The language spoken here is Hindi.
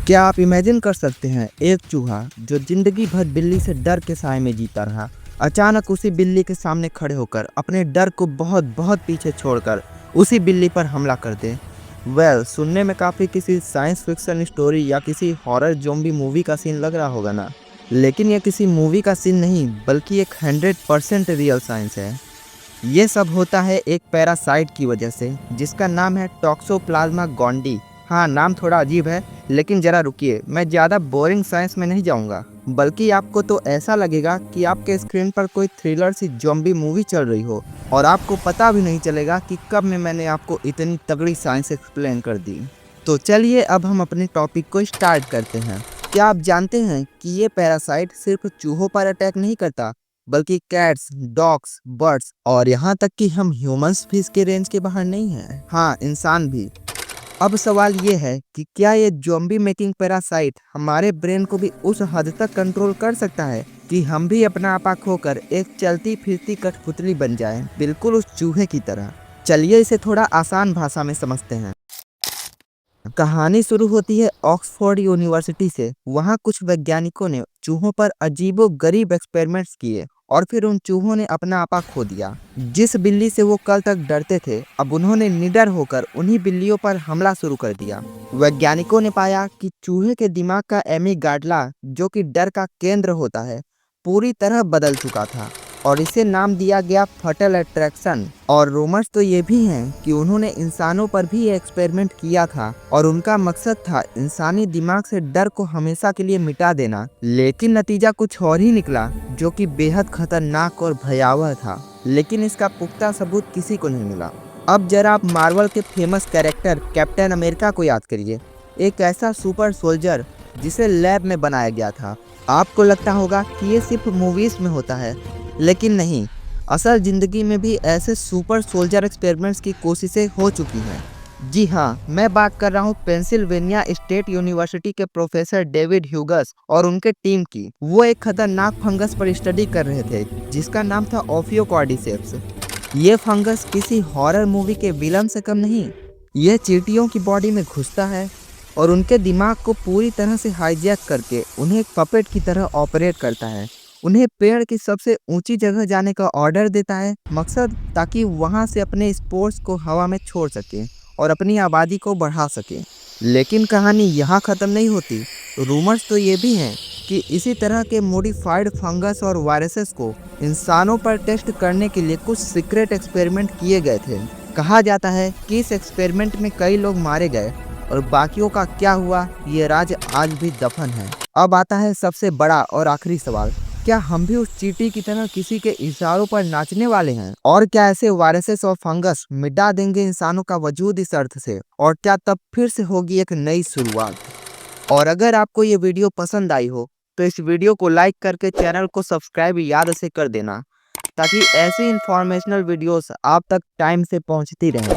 क्या आप इमेजिन कर सकते हैं एक चूहा जो जिंदगी भर बिल्ली से डर के साए में जीता रहा, अचानक उसी बिल्ली के सामने खड़े होकर अपने डर को बहुत बहुत पीछे छोड़कर उसी बिल्ली पर हमला कर दे। सुनने में काफ़ी किसी साइंस फिक्शन स्टोरी या किसी हॉरर ज़ॉम्बी मूवी का सीन लग रहा होगा ना। लेकिन यह किसी मूवी का सीन नहीं बल्कि एक 100% रियल साइंस है। ये सब होता है एक पैरासाइट की वजह से जिसका नाम है टॉक्सोप्लाज्मा गोंडी। हाँ, नाम थोड़ा अजीब है, लेकिन ज़रा रुकिए, मैं ज़्यादा बोरिंग साइंस में नहीं जाऊँगा, बल्कि आपको तो ऐसा लगेगा कि आपके स्क्रीन पर कोई थ्रिलर सी ज़ॉम्बी मूवी चल रही हो और आपको पता भी नहीं चलेगा कि कब में मैंने आपको इतनी तगड़ी साइंस एक्सप्लेन कर दी। तो चलिए अब हम अपने टॉपिक को स्टार्ट करते हैं। क्या आप जानते हैं कि ये पैरासाइट सिर्फ चूहों पर अटैक नहीं करता, बल्कि कैट्स, डॉग्स, बर्ड्स और यहाँ तक कि हम ह्यूमंस भी इसके रेंज के बाहर नहीं हैं। हाँ, इंसान भी। अब सवाल ये है कि क्या ये ज़ॉम्बी मेकिंग पैरासाइट हमारे ब्रेन को भी उस हद तक कंट्रोल कर सकता है कि हम भी अपना आपा खोकर एक चलती फिरती कठपुतली बन जाएं, बिल्कुल उस चूहे की तरह। चलिए इसे थोड़ा आसान भाषा में समझते हैं। कहानी शुरू होती है ऑक्सफोर्ड यूनिवर्सिटी से। वहाँ कुछ वैज्ञानिकों ने चूहों पर अजीबोगरीब एक्सपेरिमेंट्स किए और फिर उन चूहों ने अपना आपा खो दिया। जिस बिल्ली से वो कल तक डरते थे, अब उन्होंने निडर होकर उन्हीं बिल्लियों पर हमला शुरू कर दिया। वैज्ञानिकों ने पाया कि चूहे के दिमाग का एमिगडाला, जो कि डर का केंद्र होता है, पूरी तरह बदल चुका था और इसे नाम दिया गया फटल अट्रैक्शन। और रूमर्स तो ये भी हैं कि उन्होंने इंसानों पर भी ये एक्सपेरिमेंट किया था और उनका मकसद था इंसानी दिमाग से डर को हमेशा के लिए मिटा देना। लेकिन नतीजा कुछ और ही निकला, जो कि बेहद खतरनाक और भयावह था। लेकिन इसका पुख्ता सबूत किसी को नहीं मिला। अब जरा आप मार्वल के फेमस कैरेक्टर कैप्टन अमेरिका को याद करिए, एक ऐसा सुपर सोल्जर जिसे लैब में बनाया गया था। आपको लगता होगा कि ये सिर्फ मूवीज में होता है, लेकिन नहीं, असल ज़िंदगी में भी ऐसे सुपर सोल्जर एक्सपेरिमेंट्स की कोशिशें हो चुकी हैं। जी हाँ, मैं बात कर रहा हूँ पेंसिल्वेनिया स्टेट यूनिवर्सिटी के प्रोफेसर डेविड ह्यूगस और उनके टीम की। वो एक खतरनाक फंगस पर स्टडी कर रहे थे जिसका नाम था ओफियोकॉर्डिसेप्स। ये फंगस किसी हॉरर मूवी के विलन से कम नहीं। यह चींटियों की बॉडी में घुसता है और उनके दिमाग को पूरी तरह से हाईजैक करके उन्हें एक पपेट की तरह ऑपरेट करता है। उन्हें पेड़ की सबसे ऊंची जगह जाने का ऑर्डर देता है, मकसद ताकि वहां से अपने स्पोर्स को हवा में छोड़ सके और अपनी आबादी को बढ़ा सके। लेकिन कहानी यहाँ ख़त्म नहीं होती। रूमर्स तो ये भी हैं कि इसी तरह के मॉडिफाइड फंगस और वायरसेस को इंसानों पर टेस्ट करने के लिए कुछ सीक्रेट एक्सपेरिमेंट किए गए थे। कहा जाता है कि इस एक्सपेरिमेंट में कई लोग मारे गए और बाकियों का क्या हुआ, ये राज आज भी दफन है। अब आता है सबसे बड़ा और आखिरी सवाल, क्या हम भी उस चींटी की तरह किसी के इशारों पर नाचने वाले हैं? और क्या ऐसे वायरसेस और फंगस मिटा देंगे इंसानों का वजूद इस अर्थ से? और क्या तब फिर से होगी एक नई शुरुआत? और अगर आपको ये वीडियो पसंद आई हो तो इस वीडियो को लाइक करके चैनल को सब्सक्राइब याद से कर देना, ताकि ऐसी इंफॉर्मेशनल वीडियोस आप तक टाइम से पहुंचती रहें।